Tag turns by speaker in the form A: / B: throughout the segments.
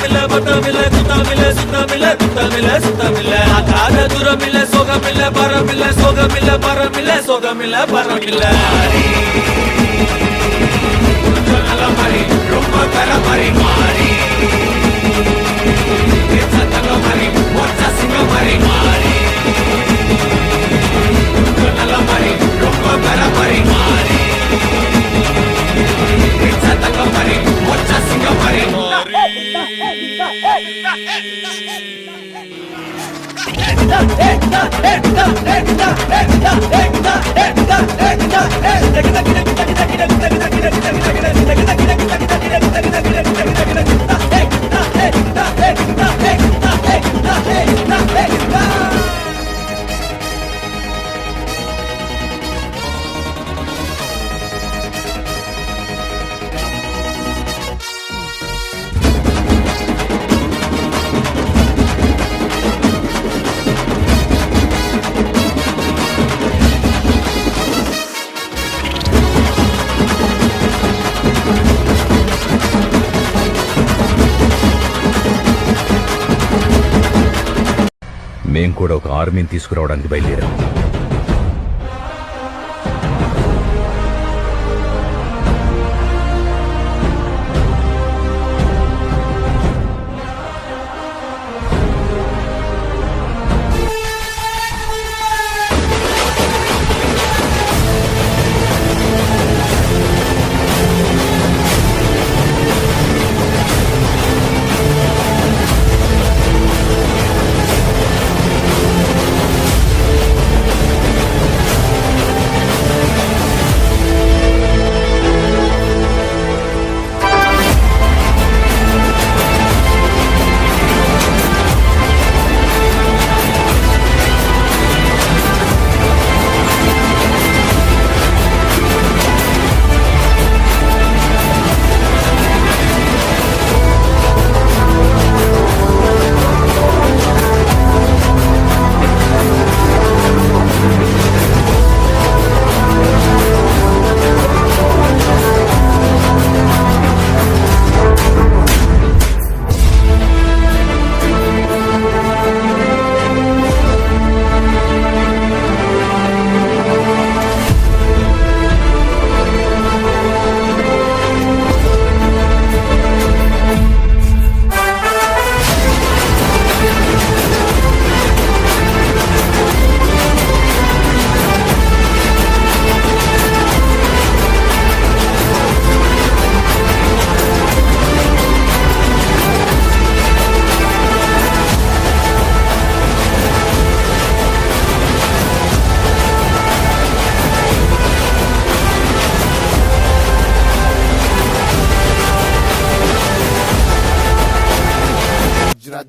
A: మిల్ల బత మిల్ల కుత మిల్ల సుత మిల్ల కుత మిల్ల సుత మిల్ల ఆకార దూర మిల్ల సోగ మిల్ల పర మిల్ల సోగ మిల్ల పర మిల్ల సోగ మిల్ల పర మిల్ల మరి రొమ్మ కర మరి మారి చతక మరి మొచ్చ సింగ మరి మారి మరి రొమ్మ కర మరి మారి చతక మరి మొచ్చ సింగ మరి
B: మేం కూడా ఒక ఆర్మీని తీసుకురావడానికి బయలుదేరాం.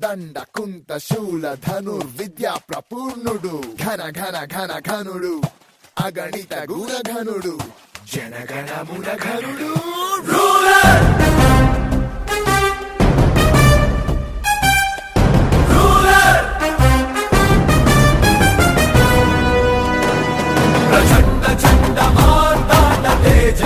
C: దండ కుంత శూల ధనుర్విద్యా ప్రపూర్ణుడు ఘన ఘన ఘన ఘనుడు అగణిత గుణఘనుడు జనగణమున ఘనుడు
A: ప్రచండ చండ మార్తాండ తేజ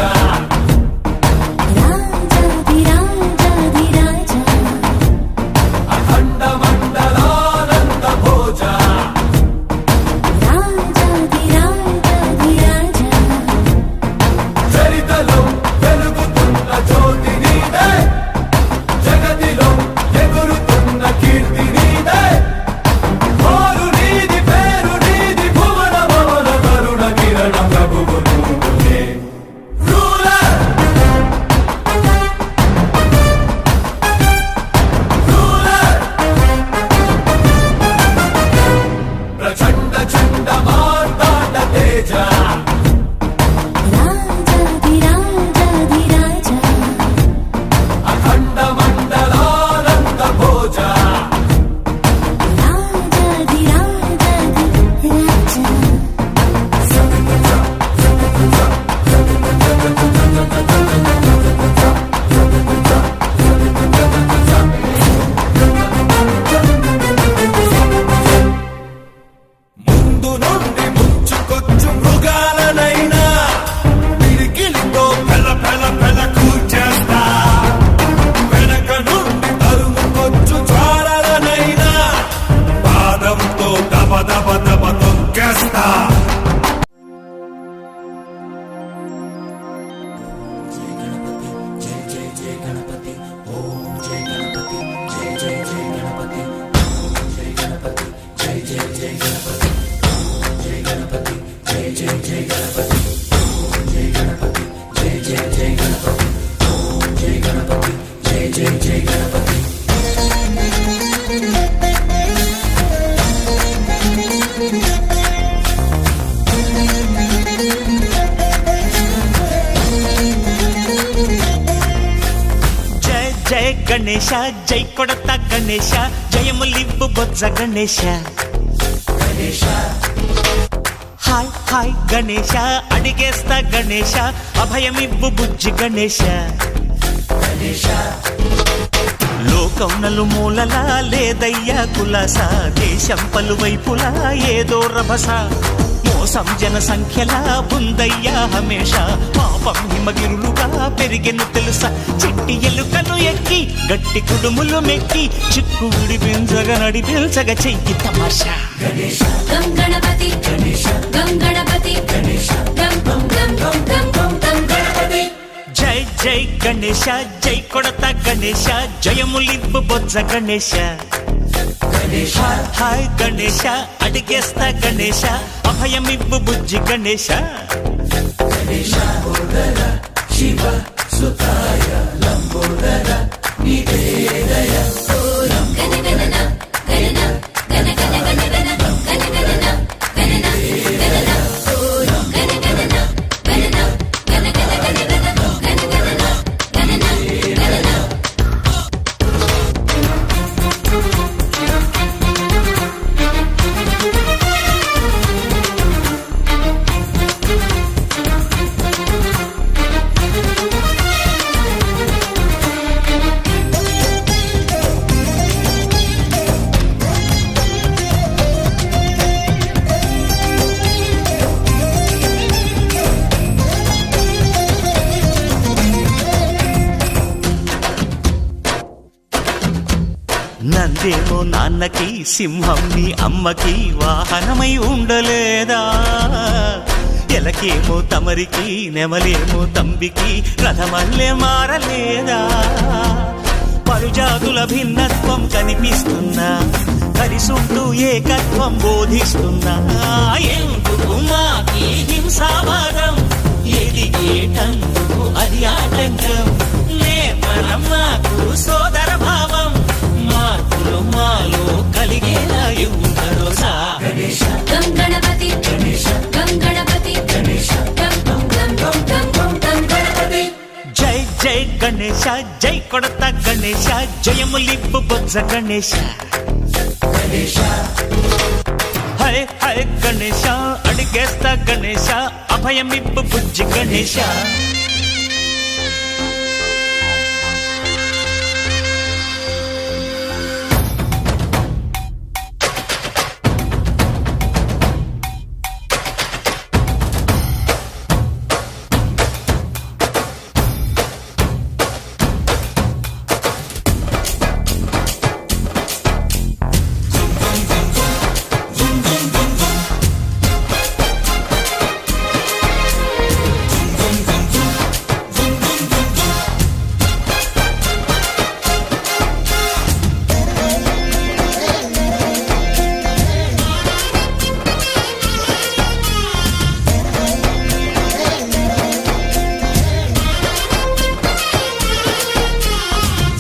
A: చరితలో వెలుగుతున్న జ్యోతిని
D: గణేశ జై కొడత గణేశ జయములివ్వు బొజ్జ గణేశ హాయ్ హాయ్ గణేశ అడిగేస్తా గణేశ అభయమివ్వు బుజ్జి గణేశ లోకం నలుమూలలా లేదయ్యా కులాస దేశం పలువైపులా ఏదో రభస మోసం జన సంఖ్యలా ఉందయ్యా హమేష పాపం హిమగిరులుగా పెరిగెను తెలుసా చిట్టి ఎలుకను ఎక్కి గట్టి కుడుములు మెక్కి చిక్కు విడిపించగా నడిపించగా చెయ్యి తమాషా
E: గం గణపతి గం గణపతి గం గం గం గం గం గం గం గణపతి
D: జై జై గణేశ జై కొడత గణేశ జయములివ్వు బొజ్జ గణేశ హాయ్ గణేశ అడిగేస్తా గణేశ అభయమివ్వు బుజ్జి గణేశ శివ సుతాయ లంబోదర నివేదయ
E: గణ గణన గణన గణ గణ గణ గణ గణ గణన గణన గణన గణ గణన గణన గణ గణ గణ గణ గణ గణన గణన గణన
D: నందేమో నాన్నకి సింహం నీ అమ్మకి వాహనమై ఉండలేదా ఎలకేమో తమరికి నెమలేమో తంబికి రథమల్లే మారలేదా పలుజాతుల భిన్నత్వం కనిపిస్తున్నా కలిసుంటూ ఏకత్వం బోధిస్తున్నా ఎందుకు మాకి హింసావాదం ఏది ఏటందుకు అది ఆటంకం నేపరం మాకు సోదర భావం మార్పులు మాలో కలిగేలా భరోసా
E: గం గణపతి గం గణపతి గం గం గం గం గం గం గం గణపతి
D: జై జై గణేశ జై కొడత గణేశ జయములివ్వు బొజ్జ గణేశ హై హై గణేశ అడిగేస్తా గణేశ అభయమివ్వు బుజ్జి గణేశ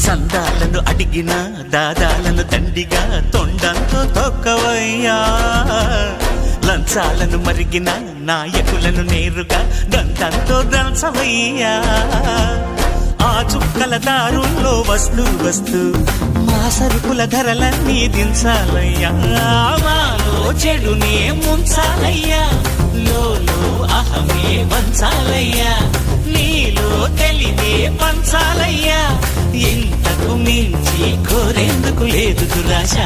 D: సందాలను అడిగిన దాదాలను దండిగా తొండంతో తొక్కవయ్యా లంచాలను మరిగిన నాయకులను నేరుగా దంతంతో దంచవయ్యా ఆ చుక్కల దారుల్లో వస్తూ వస్తూ మా సరుకుల ధరలన్నీ దించాలయ్యా మాలో చెడునే ముంచాలయ్యా లోలో అహమే వంచాలయ్యా నీలో తెలివే పంచాలయ్యా ఇంతకు మించి కోరేందుకు లేదు దురాశ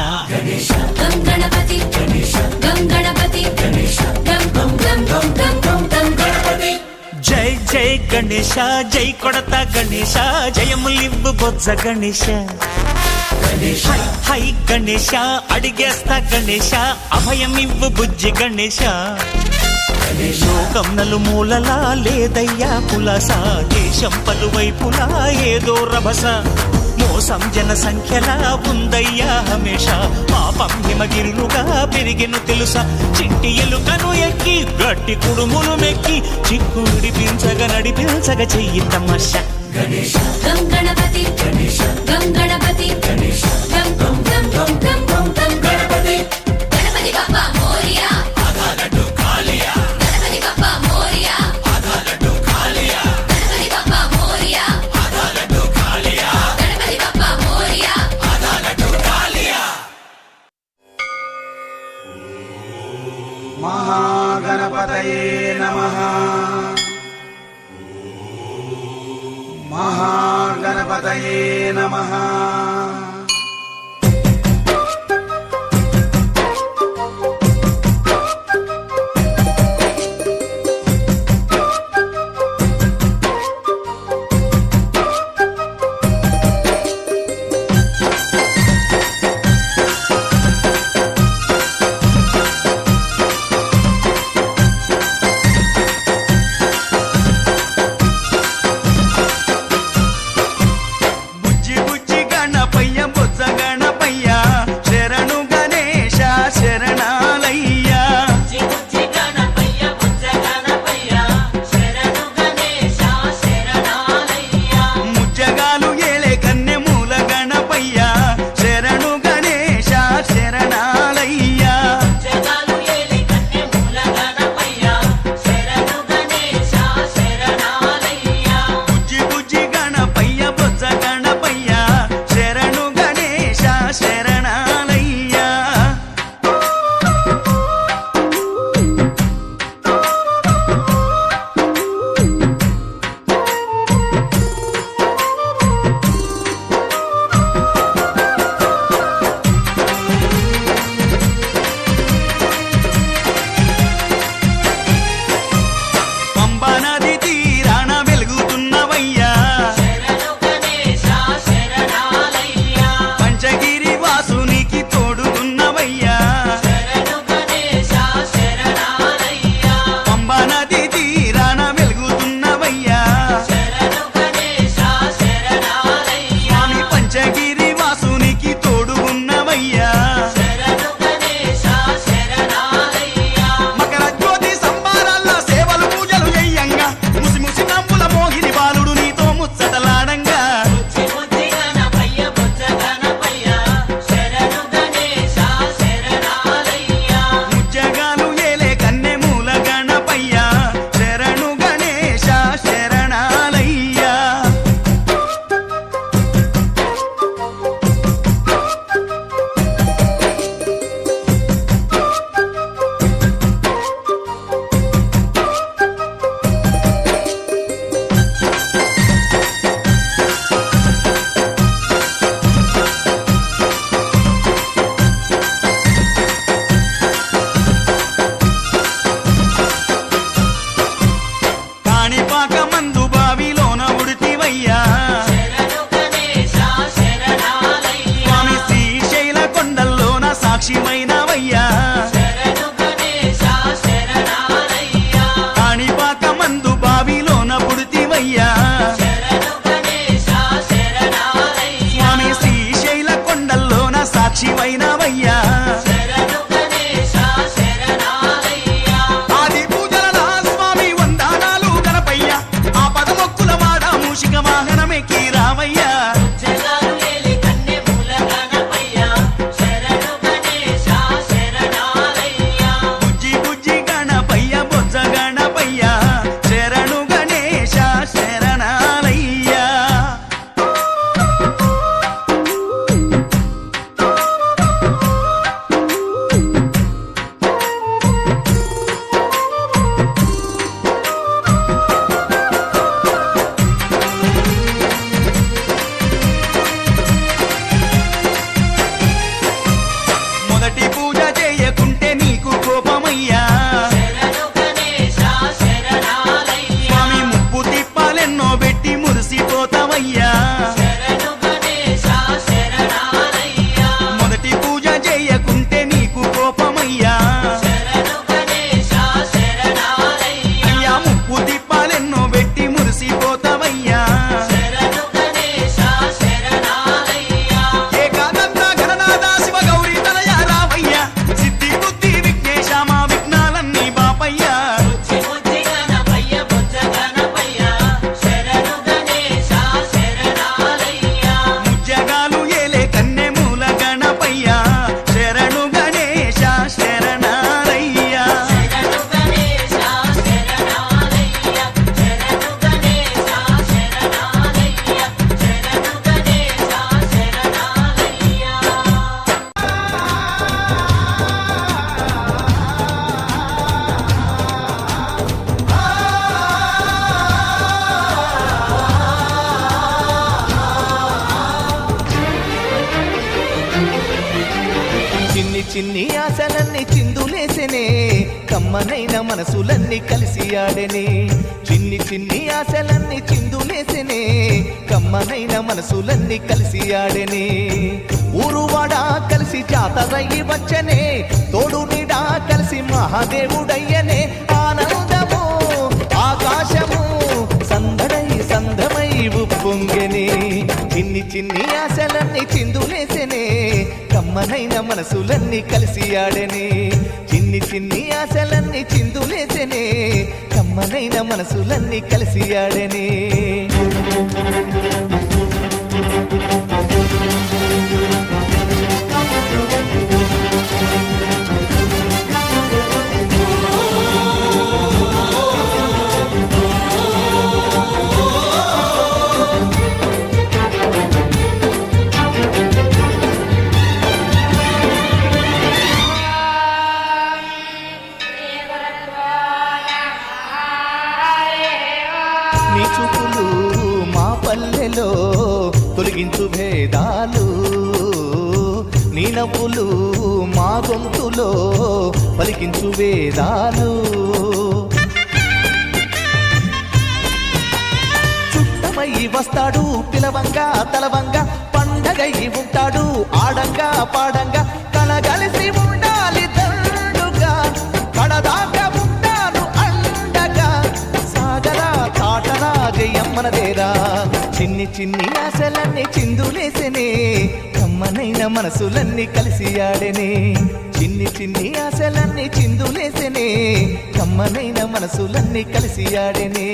E: గం గణపతి గం గణపతి గం గం గం గం గం గం గం గణపతి
D: జై జై గణేశ జై కొడత గణేశ జయములివ్వు బొజ్జ గణేశ హై హై గణేశ అడిగేస్తా గణేశ అభయమివ్వు బుజ్జి గణేశ లోకం నలుమూలలా లేదయ్యా కులాస దేశం పలువైపులా ఏదో రభస మోసం జన సంఖ్యలా ఉందయ్యా హమేష పాపం హిమగిరులుగా పెరిగెను తెలుసా చిట్టి ఎలుకను ఎక్కి గట్టి కుడుములు మెక్కి చిక్కు విడిపించగా నడిపించగా చెయ్యి తమాషా
E: గం గణపతి గం గణపతి గం గం గం గం గం గం గం గణపతి గణపతి బప్పా మోరియా గణపతి బప్పా మోరియా గణపతి బప్పా మోరియా గణపతి బప్పా
F: గణపతయే నమః.
D: బుజ్జి బుజ్జి గణప చిన్ని ఆశలన్నీ చిందులేసెనే కమ్మనైన మనసులన్నీ కలిసి ఆడెనే చిన్ని చిన్ని ఆశలన్నీ చిందులేసెనే కమ్మనైన మనసులన్నీ కలిసి ఆడెనే ఊరువాడా కలిసి జాతరయ్యి వచ్చనే తోడు నీడా కలిసి మహాదేవుడయ్యనే ఆనందము ఆకాశము సందడై సందమై ఉప్పొంగెనే చిన్ని చిన్ని ఆశలన్నీ చిందులేసెనే కమ్మనైన మనసులన్నీ కలిసి ఆడెనే చిన్ని చిన్ని ఆశలన్నీ చిందులేసెనే కమ్మనైన మనసులన్నీ కలిసి ఆడెనే నీ చూపులు మా పల్లెలో తొలగించు భేదాలు నీ నవ్వులు మా గొంతులో పలికించు వేదాలు చుట్టమయ్యి వస్తాడు పిలవంగా తలవంగా పండగయ్యి ఉంటాడు ఆడంగా పాడంగా కలగలిసి ఉండాలి దండుగా కడదాకా ఉంటాను అండగా సాగరా తాటరా జయమ్మనదేరా చిన్ని చిన్ని ఆశలన్నీ చిందులేసెనే కమ్మనైన మనసులన్నీ కలిసి ఆడెనే చిన్ని చిన్ని ఆశలన్నీ చిందులేసెనే కమ్మనైన మనసులన్నీ కలిసి ఆడెనే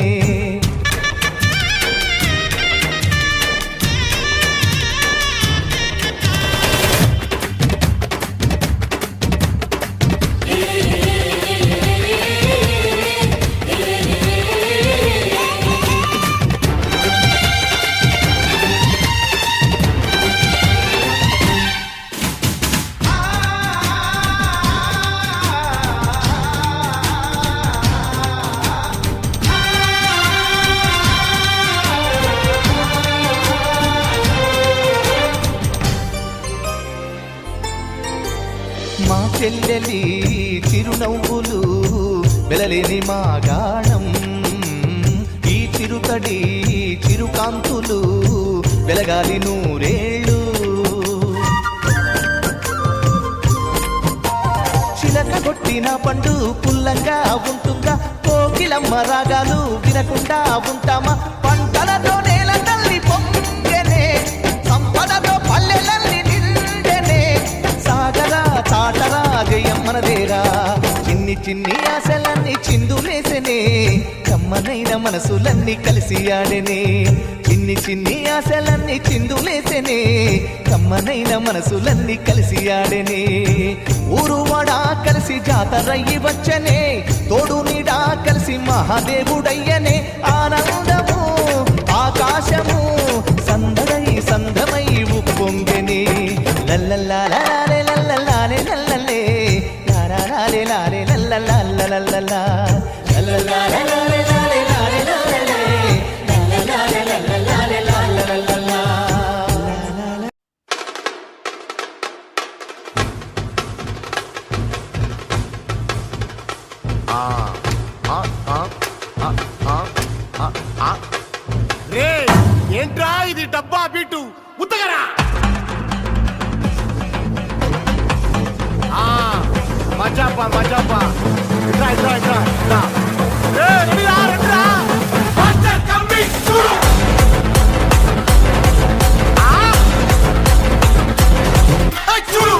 D: మా చెల్లెలి చిరునవ్వులు వెలలేని మా గాణం ఈ చిరుతడి చిరుకాంతులు వెలగాలి నూరేళ్ళు చిలక కొట్టిన పండు పుల్లంగా ఉంటుందా కోకిలమ్మ రాగాలు వినకుండా ఉంటామా పంటలతో నేల తల్లి పొంగెనే సంపదతో పల్లెలన్నీ నిండెనే సాగరా చాటరా జయమ్మనదేరా చిన్ని చిన్ని ఆశలన్నీ చిందులేసెనే కమ్మనైన మనసులన్నీ కలిసి ఆడెనే చిన్ని చిన్ని ఆశలన్నీ చిందులేసెనే కమ్మనైన మనసులన్నీ కలిసి ఆడెనే ఊరువాడా కలిసి జాతరయ్యి వచ్చనే తోడు నీడా కలిసి మహాదేవుడయ్యనే ఆనందము ఆకాశము సందడై సందమై ఉప్పొంగెనే లల్లల్లాలే లల్లల్లాలే లల్లలే లారాలే లాలే లల్లల్లాలల్లల్లా లల్లల్లాలే లాలే లాలే లల్లలే లల్లల్లాలే లల్లల్లాలే లల్లల్లా
F: రే ఏంట్రా ఇది డబ్బా బిట్టు ఉత్తగరా మజాపా మజాపా ఇట్రా ఇట్రా ఇట్రా ఇట్రా రే రెడీ రా రెడీ రా మాస్టర్ కమింగ్ చూడు చూడు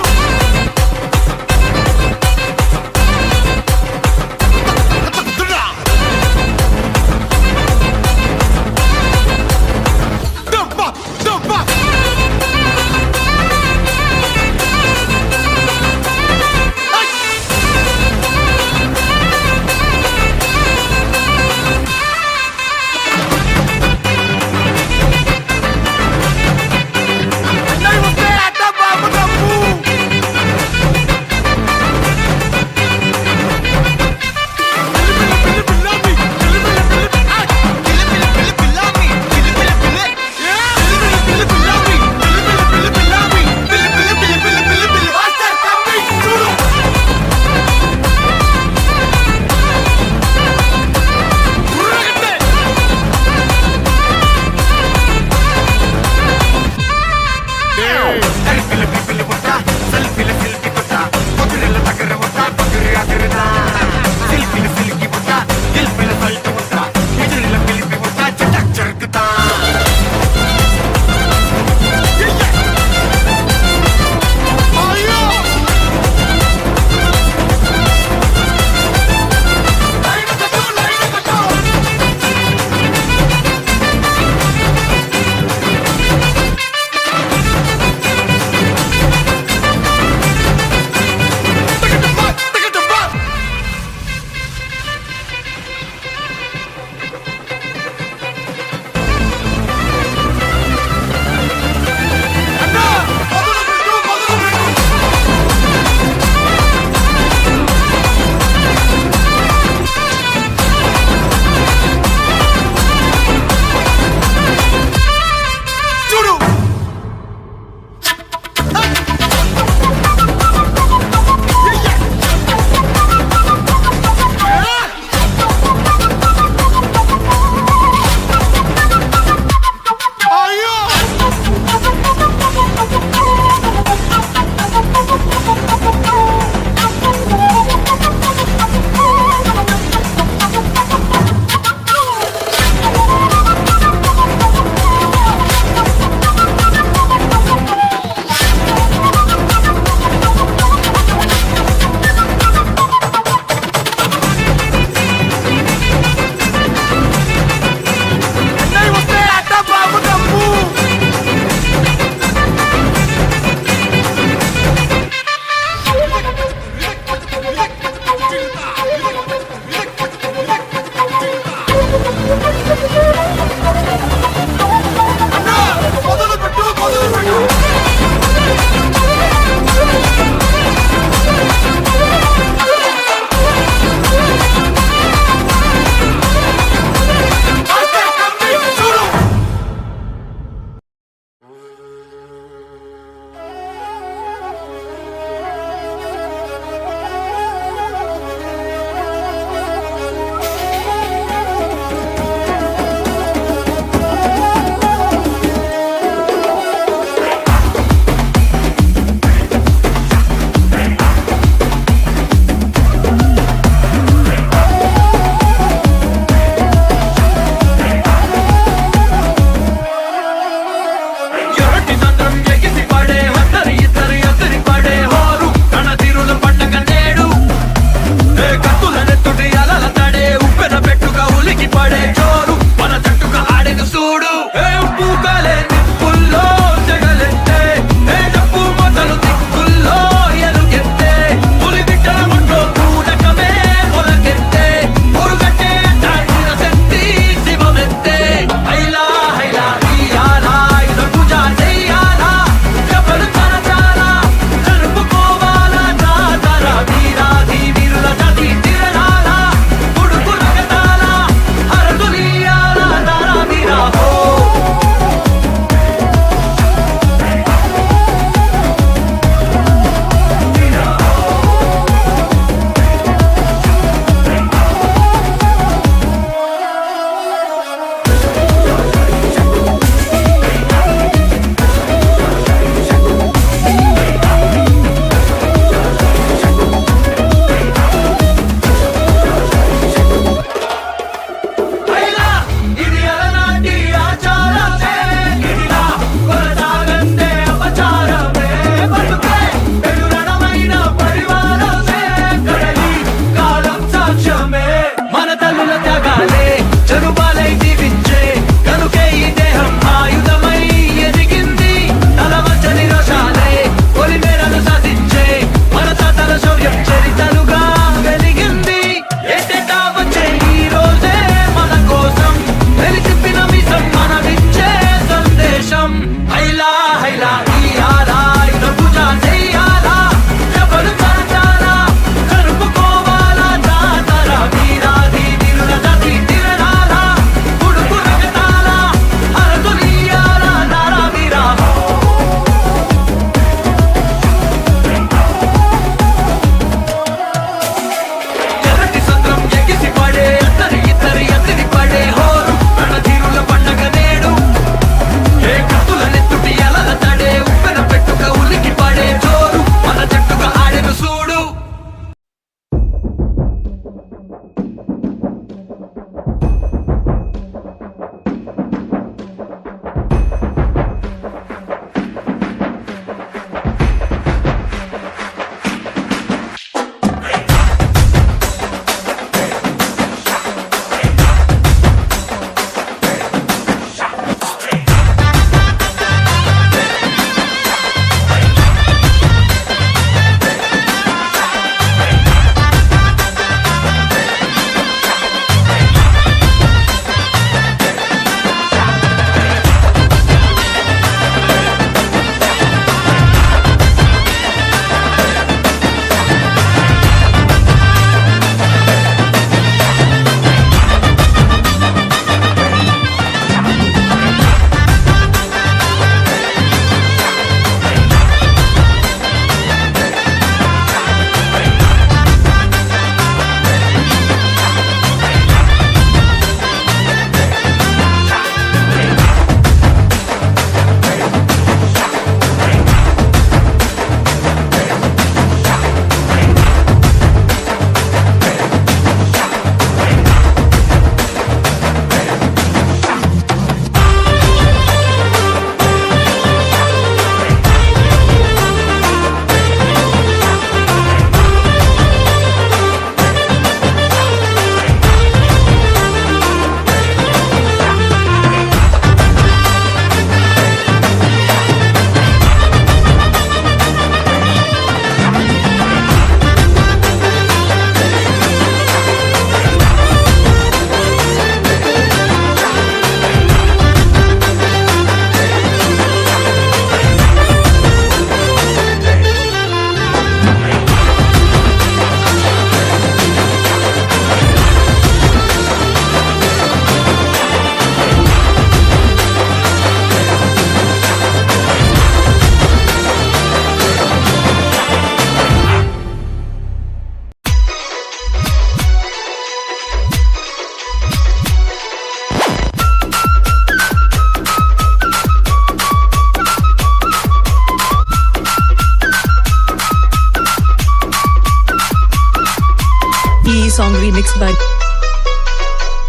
G: remixed by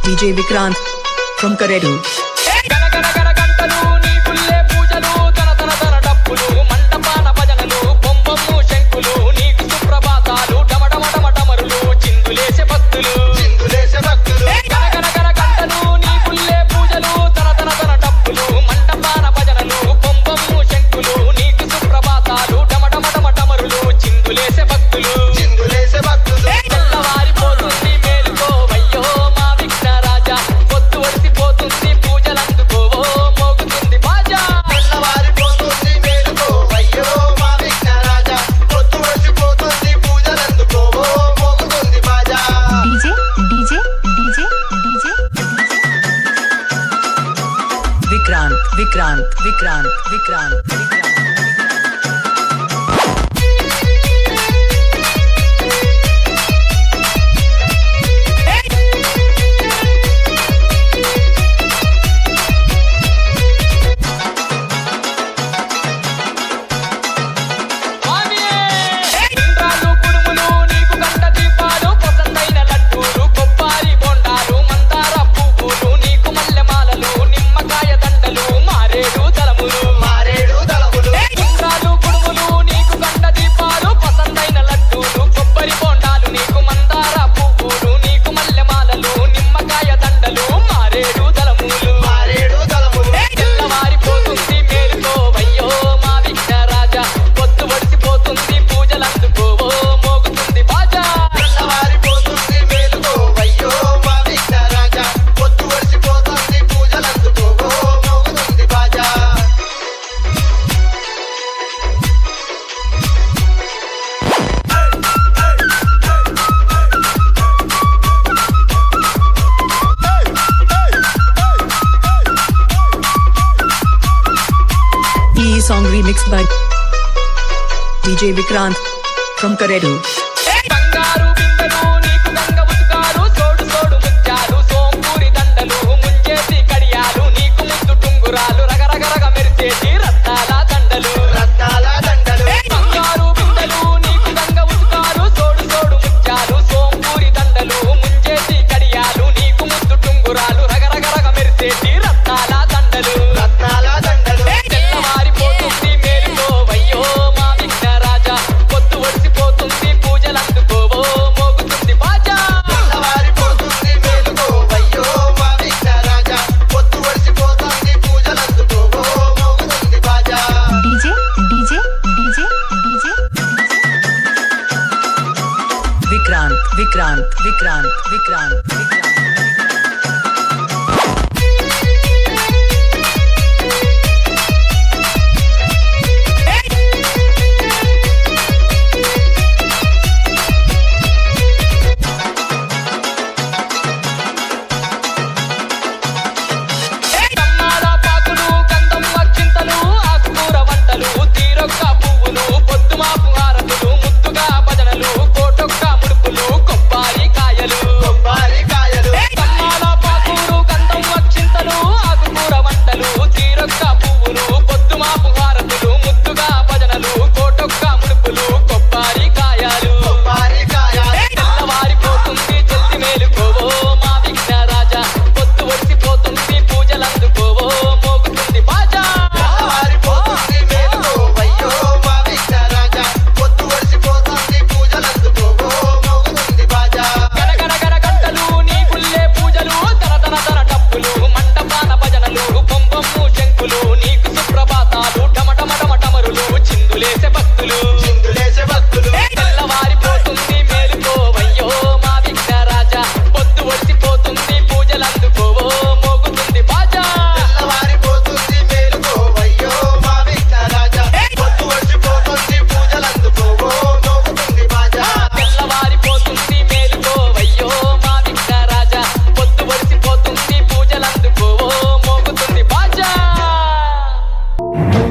G: DJ Vikrant from Karedu. Vikrant. Song remixed by DJ Vikrant from Karedu. Vikrant.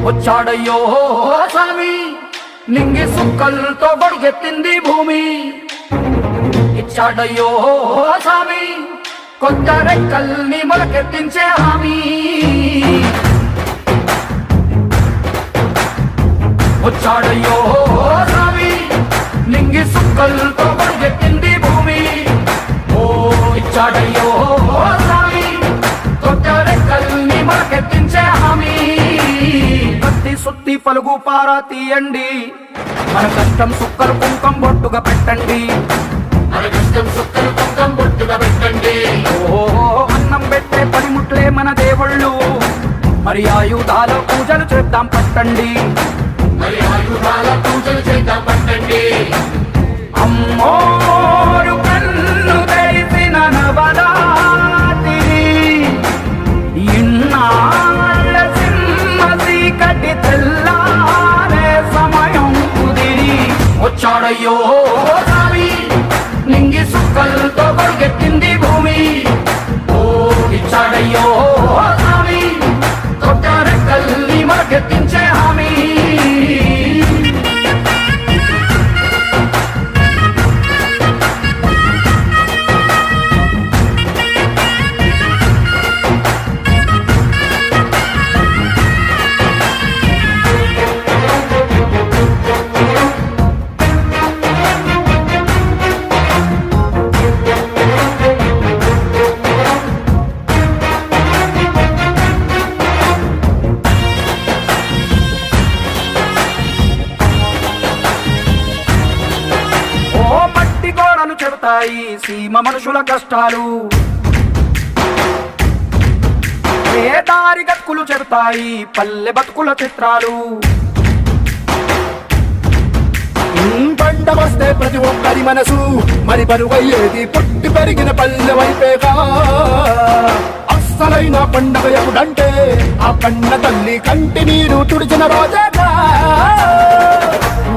H: వచ్చాడయ్యో స్వామి నింగి సుక్కలతో బడిగెత్తింది భూమి ఇచ్చాడయ్యో స్వామి కొత్త రెక్కల్ని మొలకెత్తించే హామీ వచ్చాడయ్యో స్వామి నింగి సుక్కలతో బడిగెత్తింది భూమి వచ్చాడయ్యో స్వామి కొత్త రెక్కల్ని మొలకెత్తించే హామీ కత్తి సుత్తి పలుగు పారా తీయండి మన కష్టం సుక్కలు కుంకం బొట్టుగా పెట్టండి ఓ అన్నం పెట్టే పనిముట్లే మన దేవుళ్ళు మరి ఆయుధాల పూజలు చేద్దాం పట్టండి అమ్మోరు కన్ను తెరిసిన నవరాత్రి ఇన్నాళ్ళ సింహ చీకటి తెల్లారే సమయం కుదిరి వచ్చాడయ్యో స్వామి నింగి సుక్కలతో కొడుకెత్తింది భూమి ఓ ఇచ్చాడయ్యో స్వామి కొత్త రెక్కల్ని మొలకెత్తించే హామీ చెబుతాయి సీమ మనుషుల కష్టాలు ఏ దారి గతుకులు చెబుతాయి పల్లె బతుకుల చిత్రాలు
C: పంట వస్తే ప్రతి ఒక్కరి మనసు మరి బరువయ్యేది పుట్టి పెరిగిన పల్లె వైపేగా అస్సలైన పండగ ఎప్పుడంటే ఆ కన్న తల్లి కంటి నీరు తుడిచిన రోజేగా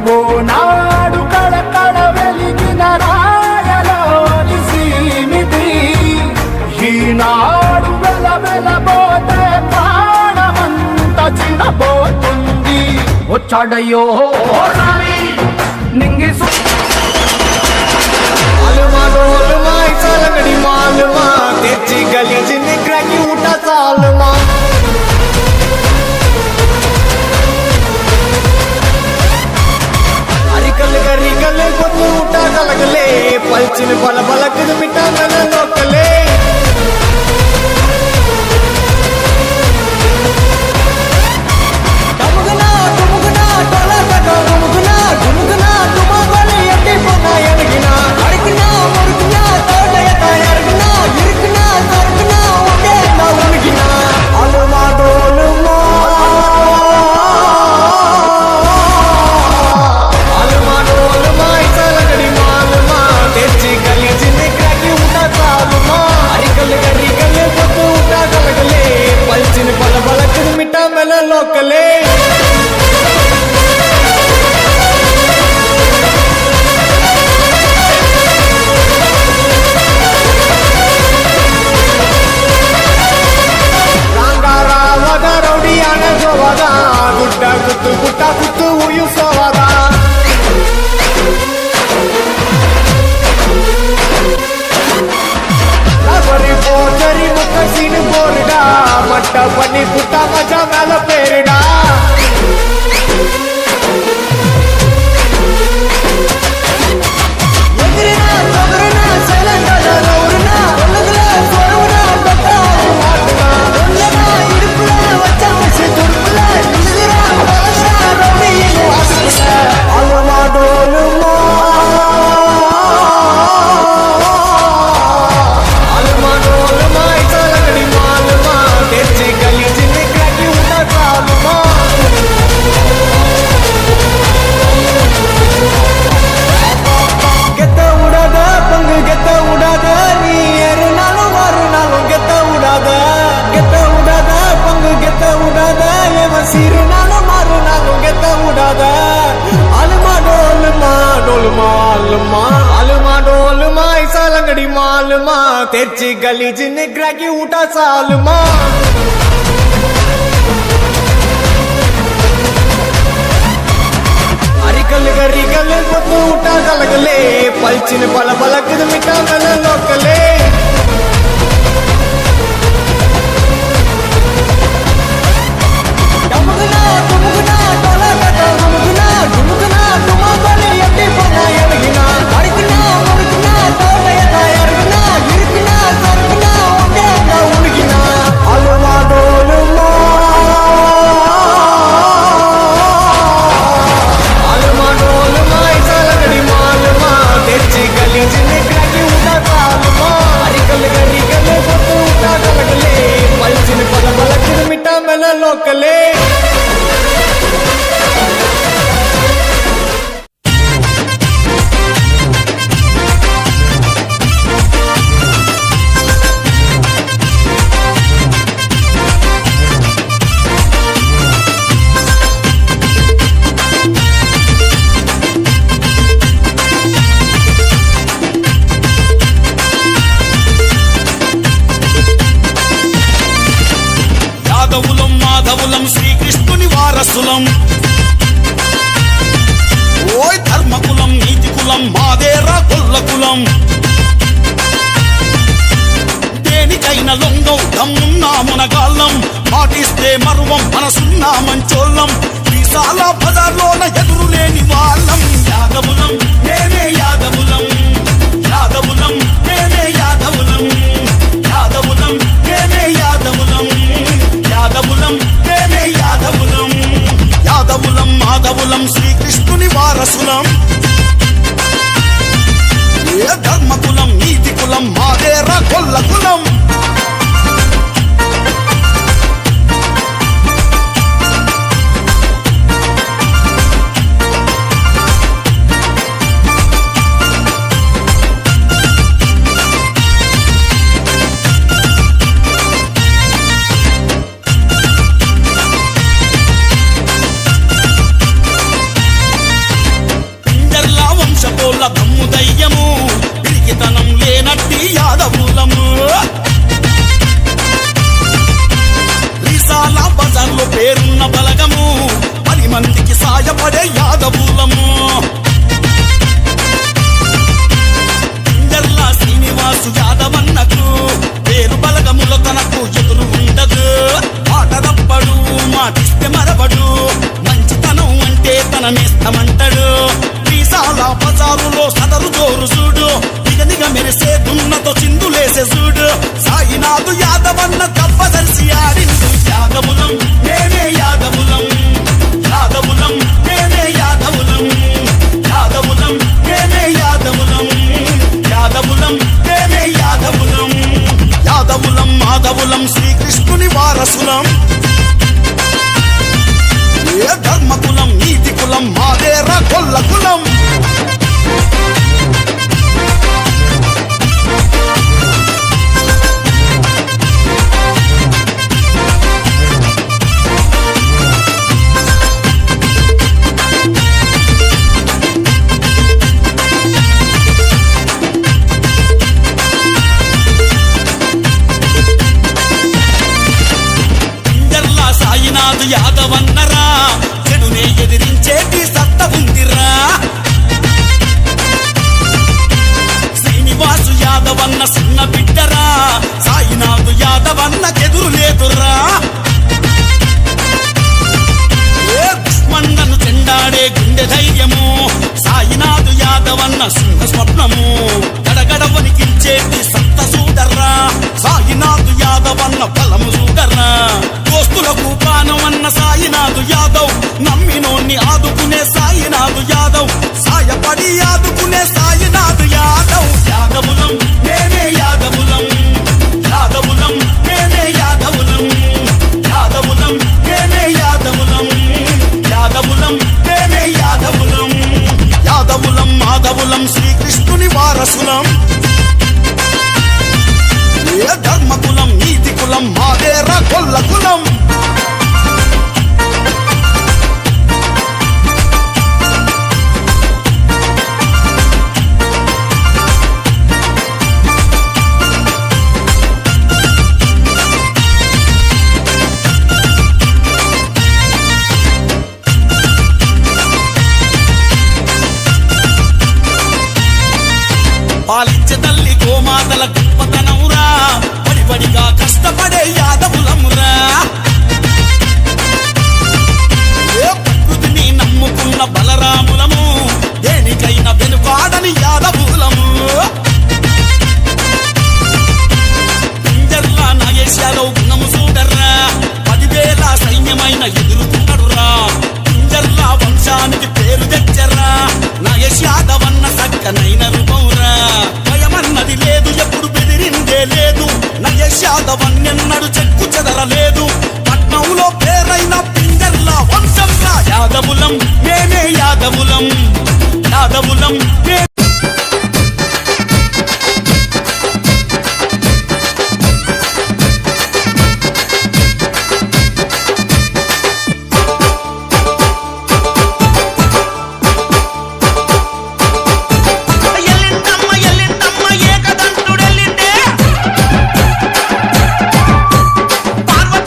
C: ఓ నాడు కడకడ వెలిగిన రాయలోని సీమితి ఈనాడు వెలబోతే ప్రాణమంత చిన్నపోతుంది
H: వచ్చాడయ్యో స్వామి నింగి
F: తెచ్చి గలీజి నిగ్రహి ఊట చాలుమా అరికల్ గరికల్ కొత్తు ఊట కలగలే పల్చిన బల బలకదు మిఠా నల లోకలే టముగునా టుముగునా టోలా టటో టుముగునా టుముగునా టుమగలి ఎట్టి పోనా ఎనగినా అడిగినా మురుగునా తోడయ తయారునా ఇరుకునా తరుకునా ఒకే నా ఉనిగినా అలుమా డోలుమా అలుమా డోలుమా ఇసలగడి మాలుమా తెచ్చి గలీజి నిగ్రహి ఊట చాలుమా అరికల్ గరికల్ కొత్తు ఊట కలగలే పల్చిన బల బలకదు మిఠా మెల లోకలే రౌడీ అనే జోవదా గుడ్డ గుత్తు గుట్ట గుత్తు ఉయు సోవదా నగరి పోచరి ముక్క సీను బోరుడా మట్ట పని పుట్ట మజా మేల పేరుడా ఎగిరినా తొగరినా సైలెంట్ రౌరునా ఒళ్ళగులా సోరునా దొక్కారు మాటునా ఒళ్ళనా ఇడుపులా వచ్చాసి తుడుపులా నిలుగురా బలసా రౌడీ వాసులా అలుమా డోలుమా అలుమా డోలుమా ఇసలగడి మాలుమా తెచ్చి గలీజి నిగ్రహి ఊట చాలుమా ಗೆದ್ದ ಉಡಾದ ಪಂಗು ಗೆದ್ದ ಉಡಾದ ನೀ ಏರು ನಾನು ಮಾರು ನಾನು ಗೆದ್ದ ಉಡಾದ ಪಂಗು ಗೆದ್ದ ಉಡಾದ ಏಮ ಸೀರು ನಾನು ಮಾರು ನಾನು ಗೆದ್ದ ಉಡಾದ ಅಲುಮಾ ಡೋಲುಮಾ ಡೋಲುಮಾ ಅಲುಮಾ ಡೋಲುಮಾ ಇಸಲಂಗಡಿ ಮಾಲುಮಾ తెచ్చి గలీజి నిగ్రహి ఊట చాలుమా అరికల్ గరికల్ కొత్తు ఊట కలగలే పల్చిన బల బలకదు మిఠా మెల లోకలే టముగునా టుముగునా టోలా టటో టుముగునా టుముగునా టుమగలి ఎట్టి పోనా ఎనగినా అడిగినా మురుగునా తోడయ తయారునా ఇరుకునా
I: యాదవులం మాధవులం శ్రీకృష్ణుని వారసులం ఓయ్ ధర్మకులం నీతి కులం మాదేరా కొల్ల కులం దేనికైనా లొంగం దమ్మున్నా మునగాళ్ళం పాటిస్తే మరువం మనసున్నా మంచోళ్ళం విశాల బజార్లోన ఎదురులేని వాళ్ళం యాదవులం నేనే యాదవులం యాదవులం నేనే యాదవులం యాదవులం నేనే యాదవులం యాదవులం నేనే యాదవులం యాదవులం మాధవులం శ్రీకృష్ణుని వారసులం ఏ ధర్మకులం నీతి కులం మాదేరా కొల్ల కులం దమ్ము దయ్యము పిరికితనం లేనట్టి యాదవులము రీసాల బజార్లో పేరున్న బలగము 10 మందికి సాయపడే యాదవులము ఇంజర్ల శ్రీనివాసు యాదవన్నకు పేరు బలగములో తనకు ఎదురు ఉండదు మాట తప్పడు మాటిస్తే మరవడు మంచితనం అంటే తన నేస్తమంటాడు విశాల బజారులో సదరు జోరు చూడు నిగ మెరిసే దున్నతో చిందులేసే చూడు సాయినాథు యాదవన్న తప్పదలిసి ఆడిండు యాదవులం నేనే యాదవులం యాదవులం నేనే యాదవులం యాదవులం నేనే యాదవులం యాదవులం నేనే యాదవులం యాదవులం మాధవులం శ్రీకృష్ణుని వారసులం ఏ ధర్మకులం నీతి కులం మాదేరా కొల్ల కులం సాయినాథు యాదవన్నరా చెడునే ఎదిరించేటి సత్త ఉందిరా శ్రీనివాసు యాదవన్న చిన్న బిడ్డరా సాయినాథు యాదవన్నకెదురు లేదురా ఏ దుష్మన్నను చెండాడే గుండె ధైర్యము సాయినాథు యాదవన్న సింహ స్వప్నము గడగడ వణికించేటి సత్త చూడర్రా సాయినాథు యాదవన్న బలము చూడర్రా దోస్తులకు పానమన్న సాయినాథు యాదవ్ నమ్మినోన్ని ఆదుకునే సాయినాథు యాదవ్ సాయపడి ఆదుకునే సాయినాథు యాదవ్ యాదవులం నేనే యాదవులం యాదవులం నేనే యాదవులం యాదవులం నేనే యాదవులం యాదవులం నేనే యాదవులం యాదవులం మాధవులం శ్రీకృష్ణుని వారసులం ఏ ధర్మకులం నీతి కులం మాదేరా కొల్ల కులం పాలించే తల్లి గోమాతల గొప్పతనమురా పడిపడిగా కష్టపడే యాదవులమురా ఏ ప్రకృతిని నమ్ముకున్న బలరాములము దేనికైనా వెనుకాడని యాదవులము ఇంజర్ల నాగేశ్యాలో గుణము చూడర్రా 10,000 సైన్యమైన ఎదురుకున్నాడురా ఇంజర్ల వంశానికి పేరు తెచ్చర్రా నాగేశ్ యాదవన్న సక్కనైన రూపంరా భయమన్నది లేదు ఎప్పుడు బెదిరిందే లేదు నగేశ్ యాదవన్నెన్నడు చెక్కు చెదరలేదు పట్నంలో పేరైన పింజర్ల వంశంరా యాదవులం నేనే యాదవులం యాదవులం
D: పార్వతి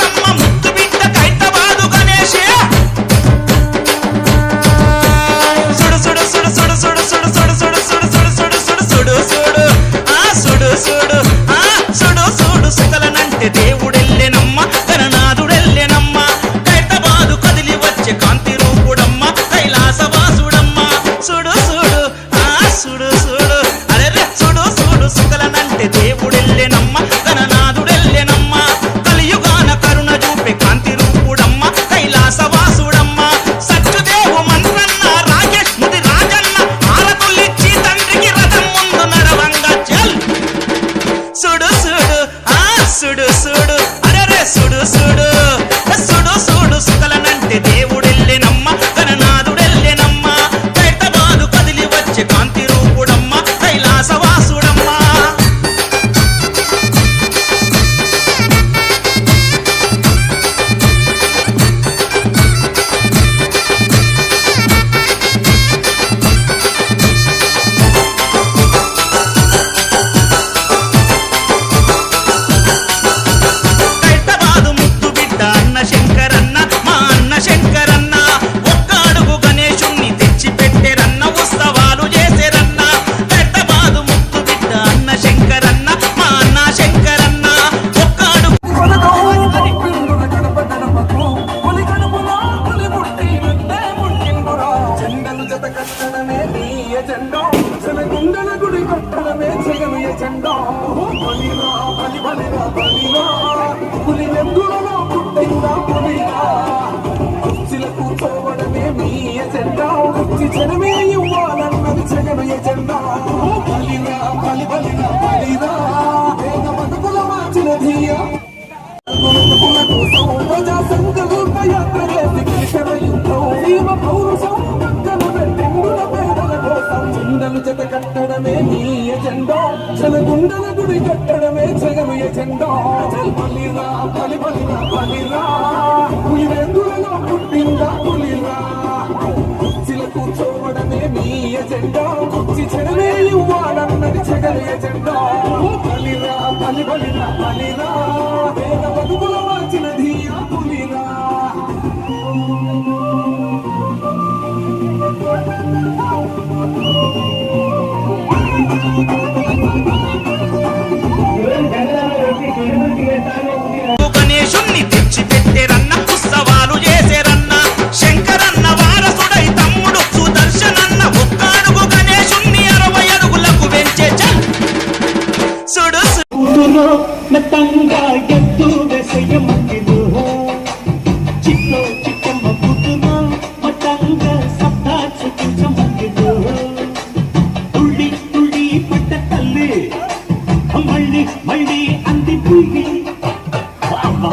C: జనమే ఇవ్వాలన్నది జగను ఎజెండా బలిరా బలి బలిరా బలిరా పేద బతుకుల మార్చిన ధీయా బతుకుల కోసం ప్రజా సంకల్ప యాత్ర చేసి గెలిచిన యుద్ధం జీవ పౌరుషం పక్కన పెట్టిండుల పేదల కోసం జెండలు జత కట్టడమే నీ ఎజెండా జనగుండల గుడి కట్టడమే జగను ఎజెండా బలిరా బలి బలిరా బలిరా పులివెందులలో పుట్టిందా పులిరా కూర్చోవడమే మీ ఎజెండా కుర్చీ చెడమే ఇవ్వాలన్నది జగన్ ఎజెండా బలిరా బలి బలిరా బలిరా పేద బతుకుల మార్చిన ధీయా పులిరా
D: గణేశుణ్ణి తెచ్చి పెట్టేరన్న ఉత్సవాలు చేసేరన్న శంకరన్న వారసుడై తమ్ముడు సుదర్శనన్న ఒక్కడుగు గణేశుణ్ణి 60 అడుగులకు పెంచే సుడు
F: మెత్తంగా ఎత్తు వేసయ్యమందిలో చిట్లో చిట్టమ్మ కూతురు మతంగా సత్తా చూపించమందిలో తుళ్ళి తుళ్ళి పట్ట తల్లి మళ్ళీ మళ్ళీ అంది పుల్లి బాబు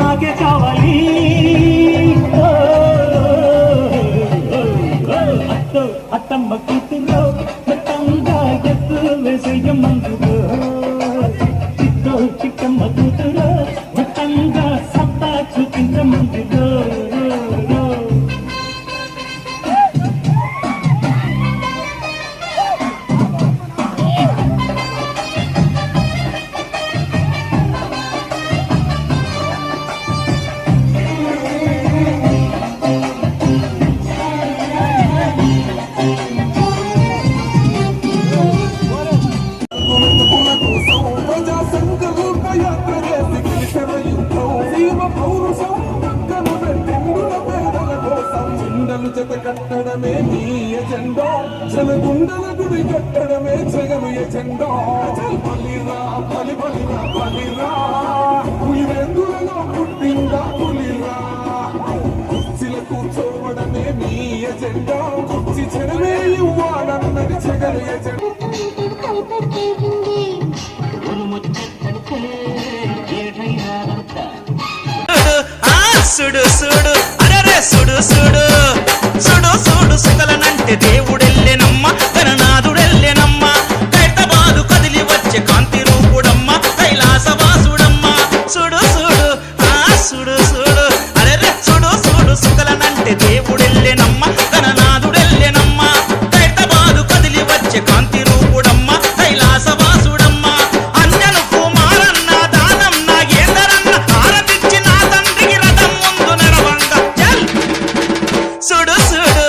F: నాకే కావాలి అత్తో అత్తమ్మ కూతురు మెత్తంగా ఎత్తు వేసయ్యమందిలో చిట్టమ్మ కూతురు మొత్తంగా సత్తా చూపించమందిలో
C: ప్రజా సంకల్ప యాత్ర చేసి గెలిచిన యుద్ధం జీవ పౌరుషం పక్కన పెట్టిండుల పేదల కోసం జెండలు జత కట్టడమే మీ ఎజెండా జనగుండల గుడి కట్టడమే జగను ఎజెండా బలిరా బలి బలిరా బలిరా పులివెందులలో పుట్టిందా పులిరా కుర్చీల కూర్చోవడమే మీ ఎజెండా కుర్చీ చెడమే ఇవ్వాలన్నది జగను ఎజెండా
D: సుడు సుడు అరే సుడు సుడు సుడు సుడు సుగలనంటే దేవుడెల్లెనమ్మ గణనాథుడెల్లెనమ్మ కైతబాదు కదిలి వచ్చే కాంతి రూపుడమ్మ కైలాసవాసుడమ్మ సుడు సుడు సుడు సుడు అరే సుడు సుడు సుగలనంటే దేవుడెల్లెనమ్మ గణనాథుడెల్లెనమ్మ కైతబాదు కదిలి వచ్చే కాంతి రూపుడమ్మ కైలాసవాసుడమ్మ అంజను కుమారన్న దానం నాగేందరన్న ఆరతిచ్చి నా తండ్రికి రథం ముందు నడవంగ చల్ సుడు సుడు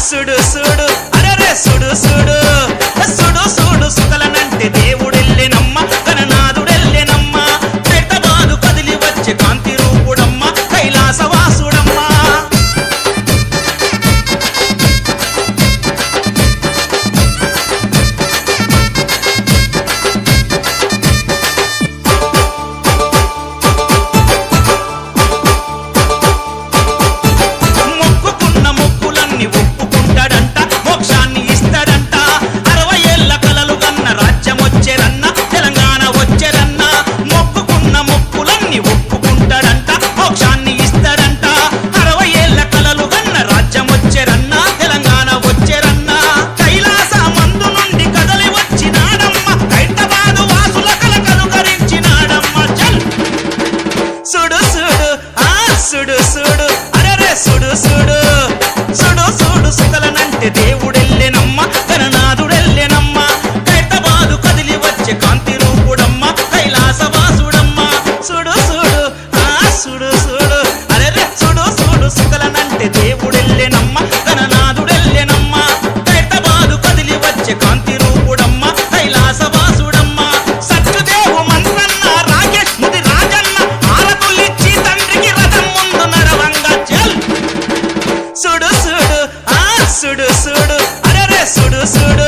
D: సుడు సుడు అరే సుడు సుడు సుడు సుడు సుగలనంటే దేవుడెల్లెనమ్మ గణనాథుడెల్లెనమ్మ కైతబాదు కదిలి వచ్చే కాంతి రూపుడమ్మ కైలాసవాసుడమ్మ మొక్కుకున్న మొక్కులన్నీ ఒప్పుకుంటాడంట మోక్షాన్ని ఇస్తాడంట 60 ఏళ్ల కలలు కన్న రాజ్యం వచ్చేరన్న తెలంగాణ వచ్చేరన్న మొక్కుకున్న మొక్కులన్నీ ఒప్పుకుంటాడంట మోక్షాన్ని ఇస్తాడంట 60 ఏళ్ల కలలు కన్న రాజ్యం వచ్చేరన్న తెలంగాణ వచ్చేరన్న కైలాస మందు నుండి కదలి వచ్చినాడమ్మ హైదరాబాదు వాసుల కలకలు కరించినాడమ్మ చల్ సుడు సుడు సుడు సుడు అరే సుడు సుడు సుడు సుడు సుగలనంటే దేవుడెల్లెనమ్మ గణనాథుడెల్లెనమ్మ కైతబాదు కదిలి వచ్చే కాంతి రూపుడమ్మ కైలాసవాసుడమ్మ సుడు సుడు సుడు సుడు అరే సుడు సుడు సుగలనంటే దేవుడెల్లెనమ్మ గణనాథుడెల్లెనమ్మ కైతబాదు కదిలి వచ్చే కాంతి రూపుడమ్మ కైలాసవాసుడమ్మ సత్యదేవు మంత్రన్న రాకేష్ ముది రాజన్న ఆరతులిచ్చి తండ్రికి రథం ముందు నడవంగ చల్ సుడు సుడు సుడు సుడు అరే సుడు సుడు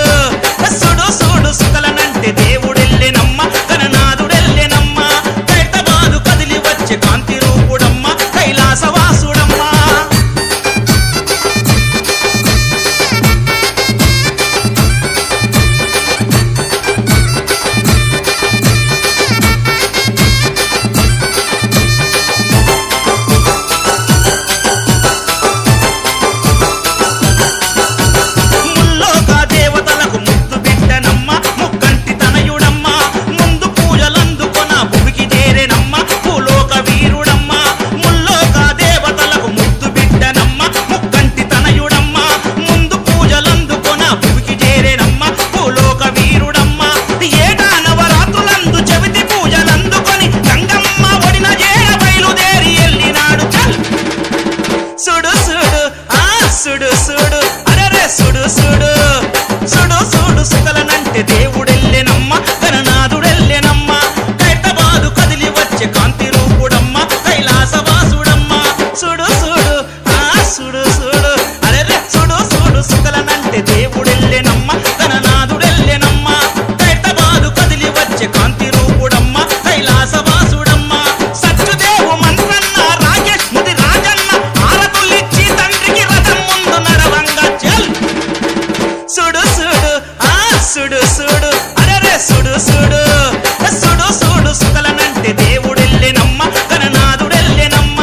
D: దేవుడమ్మ కైలాసవాసుడమ్మ సుడు సుడు ఆ సుడు సుడు అరే సుడు సుడు సుకలనంటే దేవుడెల్లెనమ్మ తన నాదుడెల్లెనమ్మ హైదరాబాదు కదిలి వచ్చే కాంతి రూపుడమ్మ కైలాసవాసుడమ్మ సత్యదేవు మంత్రన్న రాకేష్ ముది రాజన్న ఆరతులిచ్చి తండ్రికి రథం ముందు నడవంగా చల్ సుడు సుడు ఆ సుడు సుడు అరే సుడు సుడు సుడు సుడు సుకలనంటే దేవుడెల్లెనమ్మ తన నాదుడెల్లెనమ్మ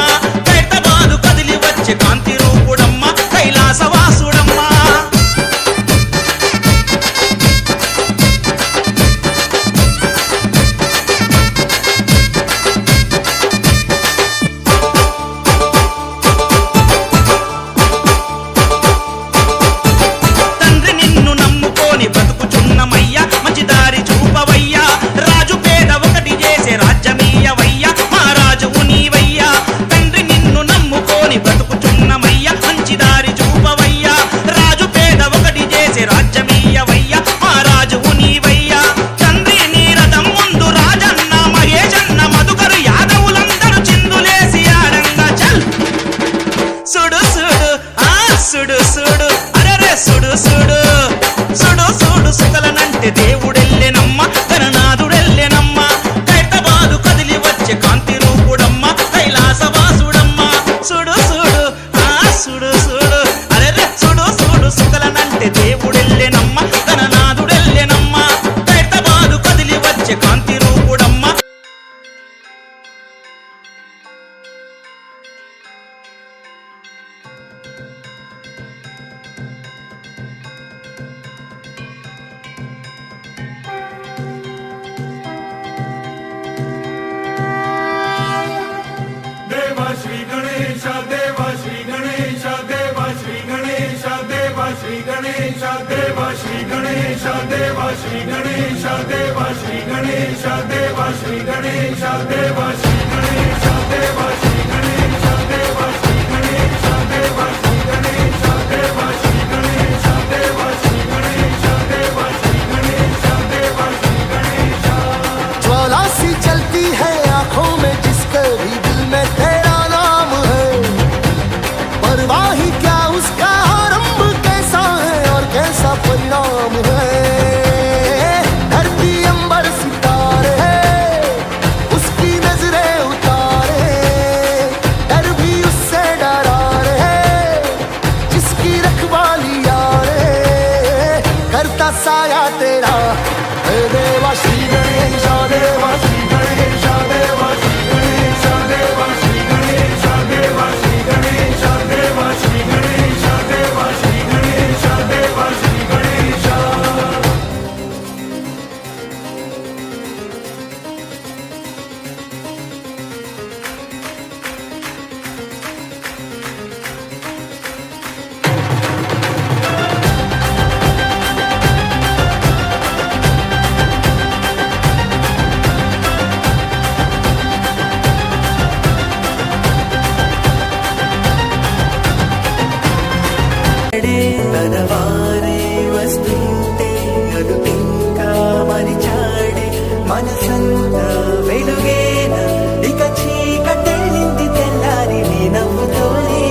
D: హైదరాబాదు కదిలి వచ్చే కాంతి రూపుడమ్మ కైలాసవాసుడమ్మ తండ్రి నిన్ను నమ్ముకోని బ్రతుకుచున్నమయ్యా మంచి దారి చూపవయ్యా రాజు పేద ఒకటి చేసే రాజ్యమీయవయ్యా మహారాజువు నీవయ్యా తండ్రి నిన్ను నమ్ముకోని బ్రతుకుచున్నమయ్యా మంచి దారి చూపవయ్యా రాజు పేద ఒకటి చేసే రాజ్యమీయవయ్యా మహారాజువు నీవయ్యా తండ్రి నీ రథం ముందు రాజన్న మహేశన్న మధుకరు యాదవులందరూ చిందులేసి ఆడంగా చల్ సుడు సుడు ఆ సుడు సుడు అరే సుడు సుడు సుడు సుడు సుకలనంటే దేవుడెల్లెనమ్మ తన నాదుడెల్లెనమ్మ హైదరాబాదు కదిలి వచ్చే కాంతి రూపుడమ్మ కైలాసవాసుడమ్మ సుడు సుడు ఆ సుడు సుడు అరే సుడు సుడు సుకలనంటే దేవుడెల్లెనమ్మ తన నాదుడెల్లెనమ్మ హైదరాబాదు కదిలి వచ్చే కాంతి రూపుడమ్మ
C: देवा श्री गणेश देवा श्री गणेश देवा श्री गणेश देवा श्री गणेश देवा श्री गणेश देवा श्री गणेश देवा श्री गणेश देवा श्री गणेश देवा श्री गणेश देवा श्री गणेश देवा श्री गणेश देवा श्री गणेश देवा श्री गणेश देवा श्री गणेश देवा श्री गणेश देवा श्री गणेश
F: ज्वाला सी जलती है आंखों में जिसके भी दिल में तेरा नाम है परवाह ही क्या उसका आरंभ कैसा है और कैसा परिणाम है धरती अंबर सितारे है उसकी नजरें उतारे डर भी उससे डरा रहे जिसकी रखवाली यारे करता साया तेरा हे देवा श्री गणेश देवा श्री गणेश देवा श्री गणेश देवा श्री गणेश देवा श्री गणेश देवा श्री गणेश देवा श्री गणेश देवा श्री गणेश
D: తనవారే వస్తుంటే అదుపింకా మరిచాడే మనసంతా వెలుగేన ఇక చీకటెళ్ళింది తెల్లారి నీ నవ్వుతోనే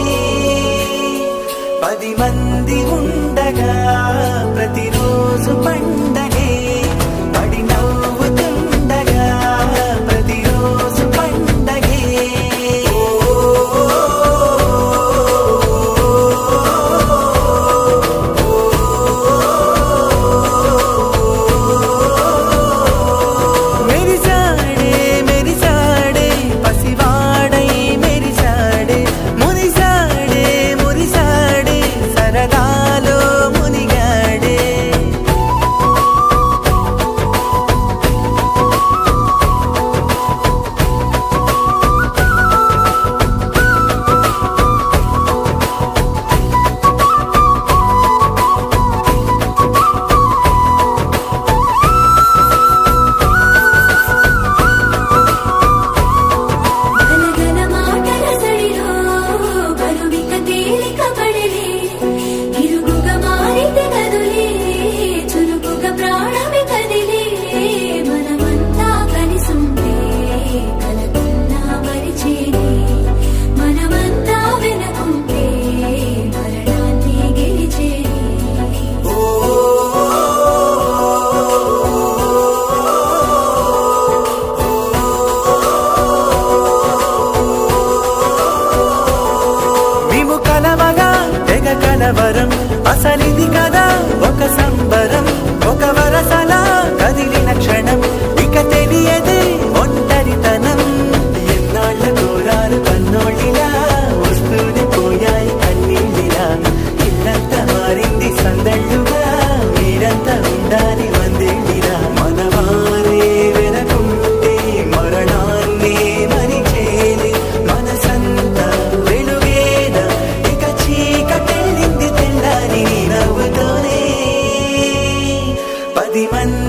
D: 10 మంది ఉండగా ప్రతిరోజు పండగే పడి నవ్వుతుండగా ప్రతిరోజు పండగే
F: मेरी కలవరం అసలిది కదా ఒక సంబరం ఒక వరసలా కదిలిన క్షణం ఇక తెలియదే ఒంటరితనం ఎన్నాళ్ళ కోరారు కన్నోళ్ళిలా వస్తూనే పోయాయి కన్నీళ్ళిలా ఇల్లంతా మారింది సందళ్ళుగా మీరంతా ఉండాలి వందేళ్ళిరా మనవారే వెనకుంటే మరణాన్నే మరిచేది మనసంతా వెలుగేనా ఇక చీకటెళ్ళింది తెల్లారి నీ నవ్వుతోనే 10 మంది